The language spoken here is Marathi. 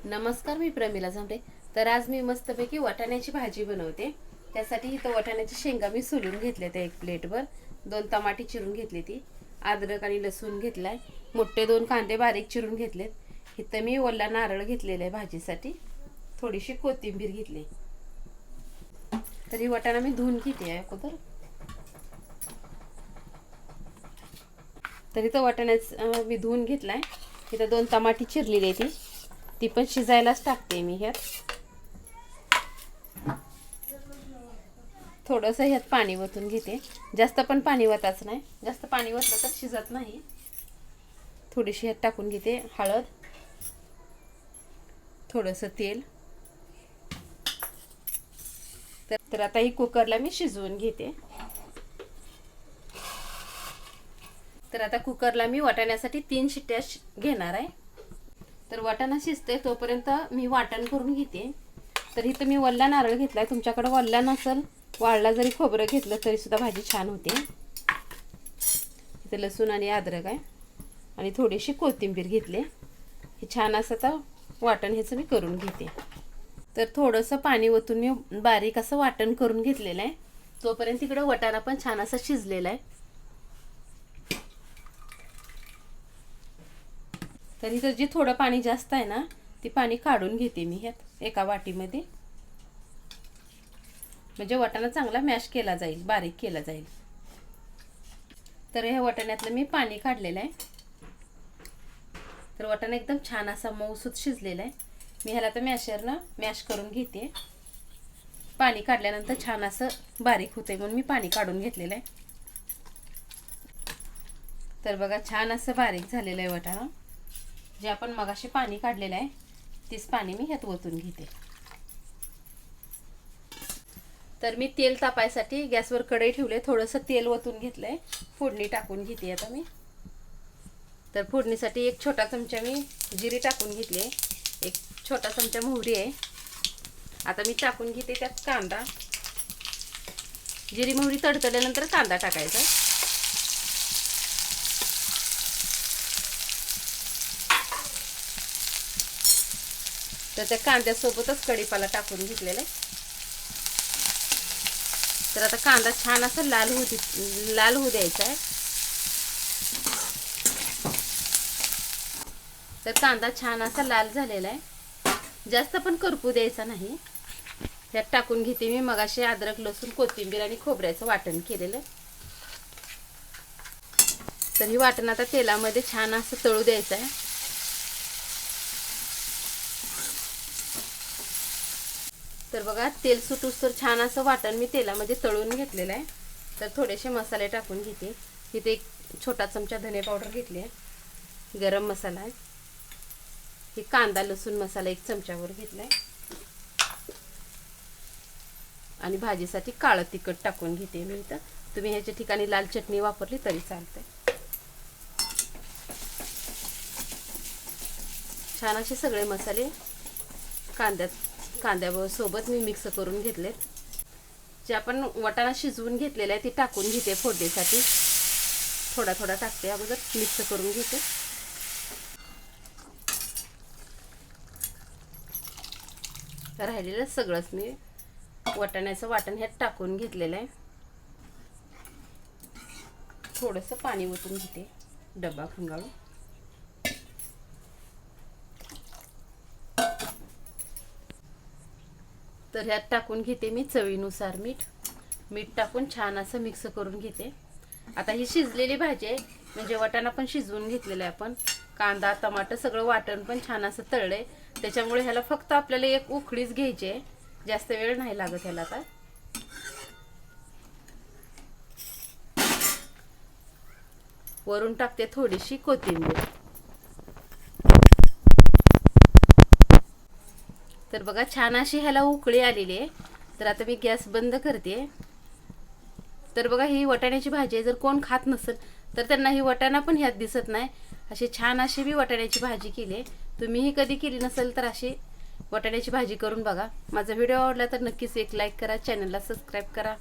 नमस्कार, मी प्रमिला झांबरे. तर आज मी मस्तपैकी वाटाण्याची भाजी बनवते. त्यासाठी इथं वाटाण्याची शेंगा मी सोलून घेतल्या त्या एक प्लेटवर. 2 टमाटे चिरून घेतली, ती अद्रक आणि लसूण घेतलाय, मोठे 2 कांदे बारीक चिरून घेतलेत. इथं मी ओला नारळ घेतलेला आहे भाजीसाठी, थोडीशी कोथिंबीर घेतली. तर ही वाटाणा मी धुवून घेते आहे अगोदर. तर इथं वाटाण्याच मी धुवून घेतलाय. इथं 2 टमाटे चिरलेली आहे, ती पण शिजायलाच टाकते मी ह्यात. थोडंसं ह्यात पाणी वतून घेते, जास्त पण पाणी वताच नाही, जास्त पाणी वतलं तर शिजत नाही. थोडीशी ह्यात टाकून घेते हळद, थोडंसं तेल. तर आता ही कुकरला मी शिजवून घेते. तर आता कुकरला मी वाटाण्यासाठी 3 शिट्ट्या घेणार आहे. तर वाटाणा शिजते तोपर्यंत मी वाटण करून घेते. तर इथं मी वल्ला नारळ घेतलाय, तुमच्याकडे वल्ला नसेल, वाळला जरी खोबरं घेतलं तरी सुद्धा भाजी छान होते. इथं लसूण आणि अद्रक आहे आणि थोडीशी कोथिंबीर घेतली. हे छान असं तर वाटण ह्याचं मी करून घेते. तर थोडंसं पाणी ओतून मी बारीक असं वाटण करून घेतलेलं आहे. तोपर्यंत इकडं वाटाणा पण छान असा शिजलेला आहे. तर इथं जे थोडं पाणी जास्त आहे ना, ते पाणी काढून घेते मी ह्यात एका वाटीमध्ये, म्हणजे वाटाणा चांगला मॅश केला जाईल, बारीक केला जाईल. तर ह्या वाटाण्यातलं मी पाणी काढलेलं आहे. तर वाटाणा एकदम छान असा मऊसूत शिजलेला आहे. मी ह्याला तर मॅशरनं मॅश करून घेते. पाणी काढल्यानंतर छान असं बारीक होते म्हणून मी पाणी काढून घेतलेलं आहे. तर बघा छान असं बारीक झालेलं आहे वाटाणा. जे आपण मगाशी पाणी काढलेलं आहे तेच पाणी मी ह्यात ओतून घेते. तर मी तेल तापायसाठी गॅसवर कढई ठेवले, थोडंसं तेल ओतून घेतलंय, फोडणी टाकून घेते आता मी. तर फोडणीसाठी 1 छोटा चमचा मी जिरे टाकून घेतले, 1 छोटा चमचा मोहरी आहे. आता मी टाकून घेते त्यात कांदा. जिरी मोहरी तडतडल्यानंतर कांदा टाकायचा. तर त्या कांद्यासोबतच कढीपाला टाकून घेतलेला आहे. तर आता कांदा छान असा लाल होऊ द्यायचा आहे. तर कांदा छान असा लाल झालेला आहे, जास्त पण करपू द्यायचा नाही. त्यात टाकून घेते मी मगाशी अद्रक लसूण कोथिंबीर आणि खोबऱ्याचं वाटण केलेलं. तर ही वाटण आता तेलामध्ये छान असं तळू द्यायचं आहे. तर बघा तेल सुटूस तर छान असं वाटण मी तेलामध्ये तळून घेतलेलं आहे. तर थोडेसे मसाले टाकून घेते. इथे 1 छोटा चमचा धने पावडर घेतली आहे, गरम मसाला आहे, ही कांदा लसूण मसाला 1 चमचावर घेतलाय आणि भाजीसाठी काळं तिखट टाकून घेते मी. इथं तुम्ही ह्याच्या ठिकाणी लाल चटणी वापरली तरी चालते. छान असे सगळे मसाले कांद्याबरोबर सोबत मी मिक्स करून घेतलेत. जे आपण वाटाणा शिजवून घेतलेला आहे ते टाकून घेते फोडणीसाठी. थोडा थोडा टाकते, अगोदर मिक्स करून घेते. राहिलेलं सगळंच मी वाटाण्याचं वाटण ह्यात टाकून घेतलेलं आहे. थोडंसं पाणी ओतून घेते डब्बा खंगाळून. तर ह्यात टाकून घेते मी चवीनुसार मीठ टाकून छान असं मिक्स करून घेते. आता ही शिजलेली भाजी आहे, म्हणजे वाटाणा पण शिजवून घेतलेला आहे आपण, कांदा टमाटर सगळं वाटण पण छान असं तळलंय. त्याच्यामुळे ह्याला फक्त आपल्याला 1 उकळीच घ्यायची आहे, जास्त वेळ नाही लागत ह्याला. आता वरून टाकते थोडीशी कोथिंबीर. तर बघा छान अशी ह्याला उकळी आलेली आहे. तर आता मी गॅस बंद करते. तर बघा ही वाटाण्याची भाजी आहे, जर कोण खात नसेल तर त्यांना ही वाटाणा पण ह्यात दिसत नाही. अशी छान अशी मी वाटाण्याची भाजी केली. तुम्हीही कधी केली नसेल तर अशी वाटाण्याची भाजी करून बघा. माझा व्हिडिओ आवडला तर नक्कीच एक लाईक करा, चॅनलला सबस्क्राईब करा.